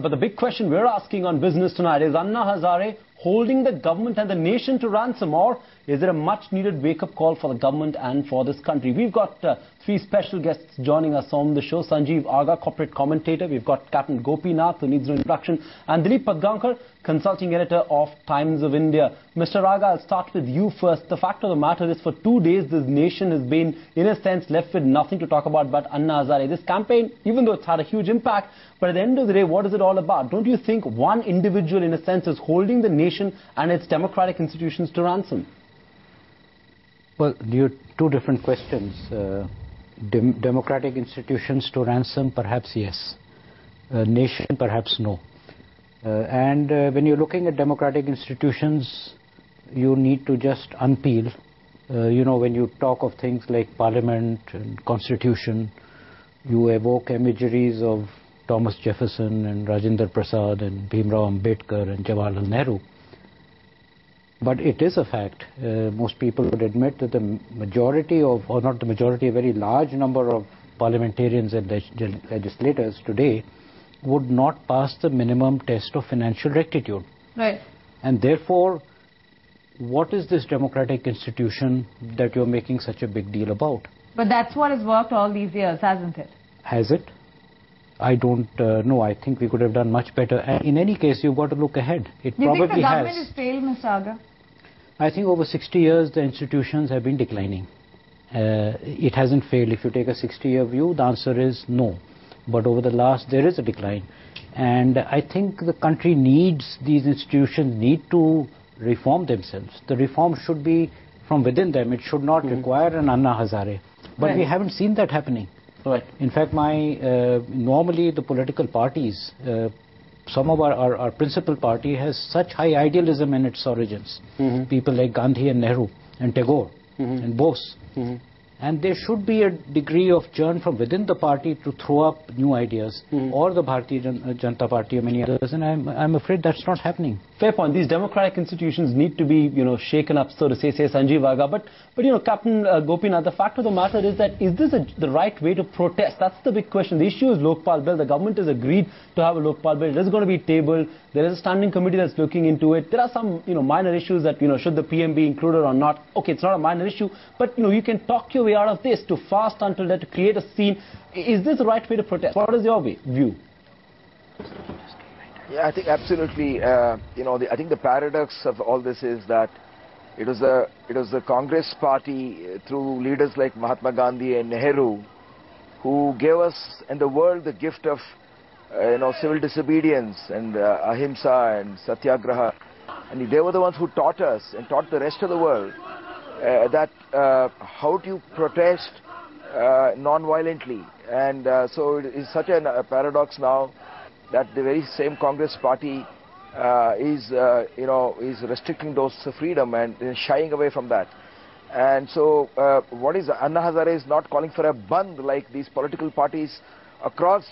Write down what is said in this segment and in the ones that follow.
But the big question we're asking on Business Tonight is Anna Hazare holding the government and the nation to ransom, or is it a much needed wake-up call for the government and for this country? We've got three special guests joining us on the show. Sanjeev Aga, corporate commentator. We've got Captain Gopinath, who needs no introduction, and Dilip Padgaonkar, consulting editor of Times of India. Mr. Aga, I'll start with you first. The fact of the matter is, for 2 days, this nation has been, in a sense, left with nothing to talk about but Anna Hazare. This campaign, even though it's had a huge impact, but at the end of the day, what is it all about? Don't you think one individual, in a sense, is holding the nation and its democratic institutions to ransom? Well, you have two different questions. Democratic institutions to ransom, perhaps yes. Nation, perhaps no. When you're looking at democratic institutions, you need to just unpeel. When you talk of things like Parliament and Constitution, you evoke imageries of Thomas Jefferson and Rajendra Prasad and Bhimrao Ambedkar and Jawaharlal Nehru. But it is a fact, most people would admit, that the majority of, or not the majority, a very large number of parliamentarians and legislators today would not pass the minimum test of financial rectitude. Right. And therefore, what is this democratic institution that you're making such a big deal about? But that's what has worked all these years, hasn't it? Has it? I don't know. I think we could have done much better. And in any case, you've got to look ahead. It Do you probably think the government has. has failed, Mr. Aga? I think over 60 years, the institutions have been declining. It hasn't failed. If you take a 60-year view, the answer is no. But over the last, there is a decline. And I think the country needs, these institutions need to reform themselves. The reform should be from within them. It should not require an Anna Hazare. But we haven't seen that happening. Right. In fact, normally the political parties, some of our principal party has such high idealism in its origins. People like Gandhi and Nehru and Tagore and Bose. And there should be a degree of churn from within the party to throw up new ideas, or the Bharatiya Janata Party or many others, and I'm afraid that's not happening. Fair point. These democratic institutions need to be, shaken up, so to say Sanjeev Aga. But Captain Gopinath, the fact of the matter is that, is this the right way to protest? That's the big question. The issue is Lokpal Bill. The government has agreed to have a Lokpal Bill. It is going to be tabled. There is a standing committee that's looking into it. There are some, minor issues that, should the PM be included or not. Okay, it's not a minor issue, but, you can talk your way out of this, to fast until that, to create a scene. Is this the right way to protest? What is your view? Yeah, I think absolutely. I think the paradox of all this is that it was the Congress party, through leaders like Mahatma Gandhi and Nehru, who gave us and the world the gift of civil disobedience and ahimsa and satyagraha, and they were the ones who taught us and taught the rest of the world that how to protest non-violently. And so it is such a paradox now that the very same Congress party is restricting those freedom and shying away from that. And so what is Anna Hazare is not calling for a Bandh like these political parties across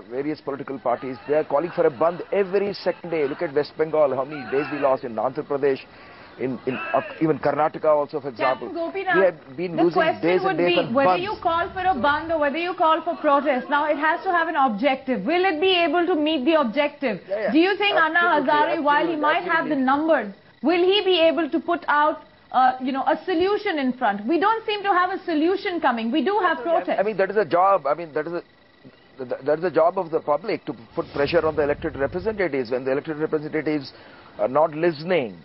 various political parties. They are calling for a Bandh every second day. Look at West Bengal, how many days we lost in Andhra Pradesh, in even Karnataka also, for example. We have been losing days and days on whether Bandhs. you call for a Bandh or whether you call for protest, now it has to have an objective. Will it be able to meet the objective? Do you think Anna Hazare, while he might have the numbers, will he be able to put out a solution in front? We don't seem to have a solution coming. We do have protest. I mean, that is a job. I mean, that is the job of the public, to put pressure on the elected representatives when the elected representatives are not listening.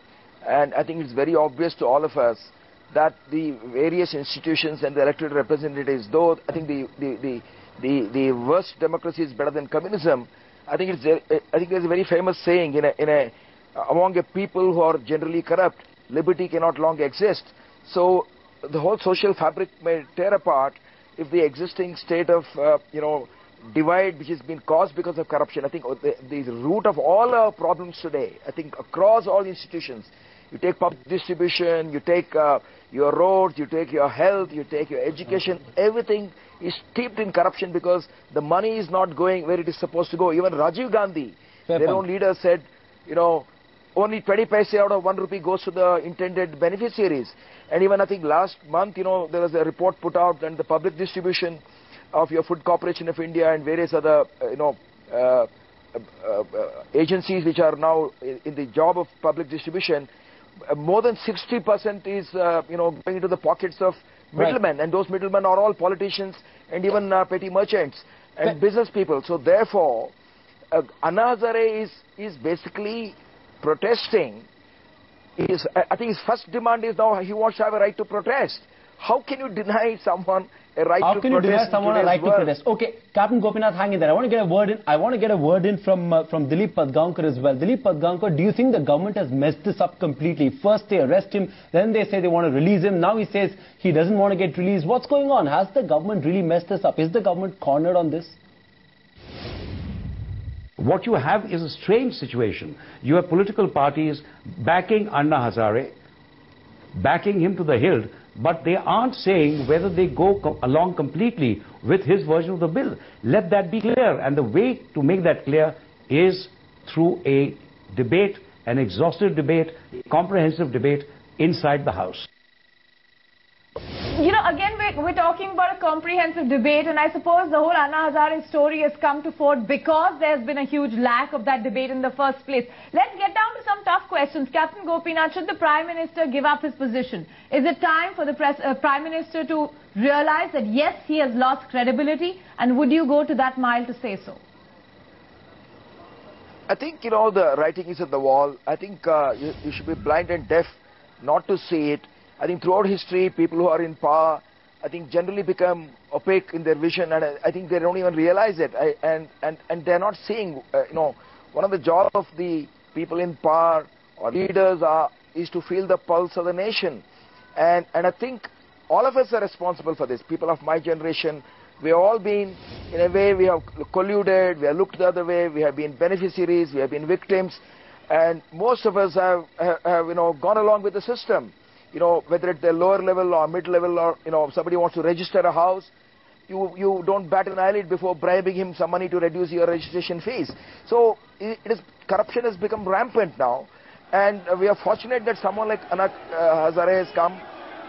And I think it's very obvious to all of us that the various institutions and the elected representatives, though I think the worst democracy is better than communism, I think there's a very famous saying among a people who are generally corrupt, liberty cannot long exist. So the whole social fabric may tear apart if the existing state of divide which has been caused because of corruption. I think the root of all our problems today, I think across all institutions, you take public distribution, you take your roads, you take your health, you take your education, everything is steeped in corruption because the money is not going where it is supposed to go. Even Rajiv Gandhi, their own leader, said, only 20 paise out of 1 rupee goes to the intended beneficiaries. And even I think last month, there was a report put out and the public distribution of your Food Corporation of India and various other, agencies which are now in the job of public distribution, more than 60% is going into the pockets of middlemen, and those middlemen are all politicians and even petty merchants and business people. So therefore, Anna Hazare is basically protesting. I think his first demand is now he wants to have a right to protest. How can you deny someone a right to protest? How can you deny someone a right to protest? Okay, Captain Gopinath, hang in there. I want to get a word in. I want to get a word in from Dilip Padgaonkar as well. Dilip Padgaonkar, do you think the government has messed this up completely? First they arrest him, then they say they want to release him. Now he says he doesn't want to get released. What's going on? Has the government really messed this up? Is the government cornered on this? What you have is a strange situation. You have political parties backing Anna Hazare, backing him to the hilt, but they aren't saying whether they go along completely with his version of the bill. Let that be clear, and the way to make that clear is through a debate, an exhaustive debate, comprehensive debate inside the House. You know, again, we're talking about a comprehensive debate, and I suppose the whole Anna Hazare story has come to fore because there's been a huge lack of that debate in the first place. Let's get down to some tough questions. Captain Gopinath, should the Prime Minister give up his position? Is it time for the Prime Minister to realize that, yes, he has lost credibility, and would you go to that mile to say so? I think, the writing is on the wall. I think you should be blind and deaf not to see it. I think throughout history, people who are in power, I think generally become opaque in their vision, and I think they don't even realize it. And they're not seeing, one of the jobs of the people in power or leaders is to feel the pulse of the nation. And I think all of us are responsible for this. People of my generation, we have all been, in a way, we have colluded, we have looked the other way, we have been beneficiaries, we have been victims, and most of us have gone along with the system. Whether at the lower level or mid level, or if somebody wants to register a house, you don't bat an eyelid before bribing him some money to reduce your registration fees. So corruption has become rampant now, and we are fortunate that someone like Anna Hazare has come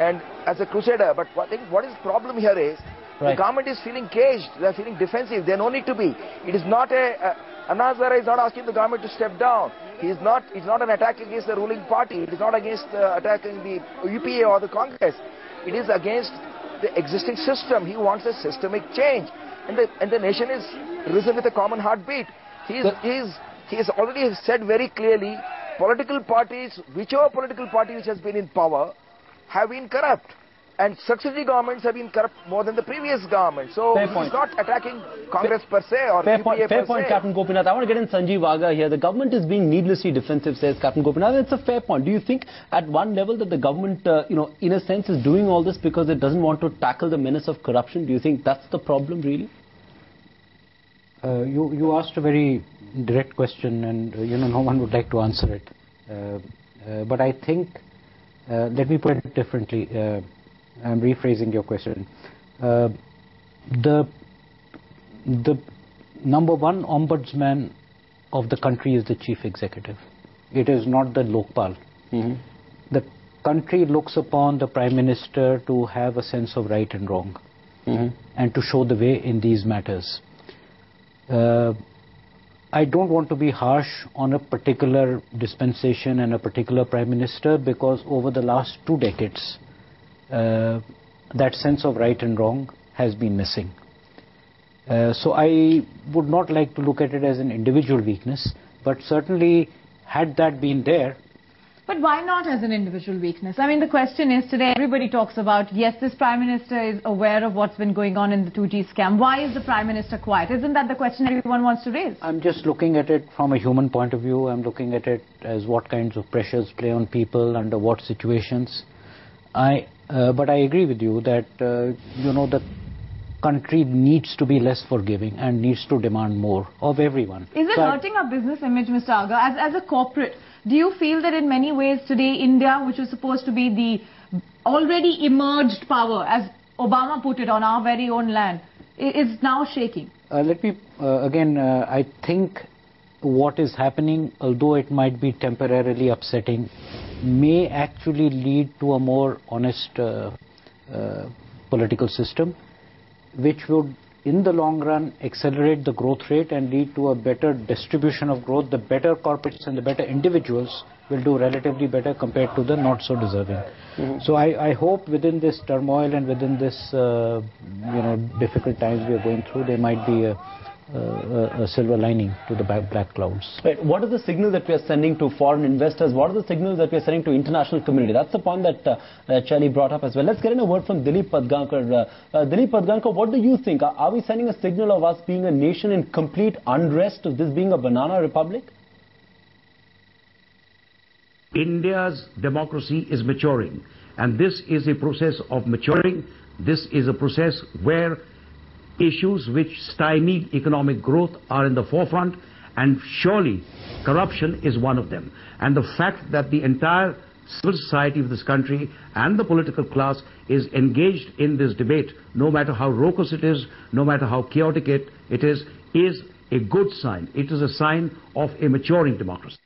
and as a crusader. But I think what is the problem here is the government is feeling caged, they are feeling defensive. They no need to be. It is not Anna Hazare is not asking the government to step down. It's not an attack against the ruling party. It is not against attacking the UPA or the Congress. It is against the existing system. He wants a systemic change, and the nation is risen with a common heartbeat. He has already said very clearly, political parties, whichever political party which has been in power, have been corrupt. And successive governments have been corrupt more than the previous government. So he's not attacking Congress per se or UPA per se. Fair point, Captain Gopinath. I want to get in Sanjeev Agha here. The government is being needlessly defensive, says Captain Gopinath. It's a fair point. Do you think at one level that the government, in a sense is doing all this because it doesn't want to tackle the menace of corruption? Do you think that's the problem really? You asked a very direct question, and no one would like to answer it. But I think, let me put it differently. I'm rephrasing your question. The number one ombudsman of the country is the chief executive. It is not the Lokpal. Mm-hmm. The country looks upon the Prime Minister to have a sense of right and wrong, mm-hmm, and to show the way in these matters. I don't want to be harsh on a particular dispensation and a particular Prime Minister, because over the last 2 decades, that sense of right and wrong has been missing. So I would not like to look at it as an individual weakness, but certainly had that been there. But why not as an individual weakness? I mean, the question is today everybody talks about, yes, this Prime Minister is aware of what's been going on in the 2G scam. Why is the Prime Minister quiet? Isn't that the question everyone wants to raise? I'm just looking at it from a human point of view. I'm looking at it as what kinds of pressures play on people, under what situations. But I agree with you that, the country needs to be less forgiving and needs to demand more of everyone. Is it hurting our business image, Mr. Agha? As a corporate, do you feel that in many ways today, India, which was supposed to be the already emerged power, as Obama put it, on our very own land, is now shaking? I think what is happening, although it might be temporarily upsetting, may actually lead to a more honest political system, which would in the long run, accelerate the growth rate and lead to a better distribution of growth. The better corporates and the better individuals will do relatively better compared to the not so deserving. So I hope within this turmoil and within this difficult times we are going through, there might be a silver lining to the black clouds. Right. What is the signal that we are sending to foreign investors? What are the signals that we are sending to international community? That's the point that Chaili brought up as well. Let's get in a word from Dilip Padgankar. Dilip Padgankar, what do you think? Are we sending a signal of us being a nation in complete unrest, of this being a banana republic? India's democracy is maturing, and this is a process of maturing. This is a process where issues which stymie economic growth are in the forefront, and surely corruption is one of them. And the fact that the entire civil society of this country and the political class is engaged in this debate, no matter how raucous it is, no matter how chaotic it is a good sign. It is a sign of a maturing democracy.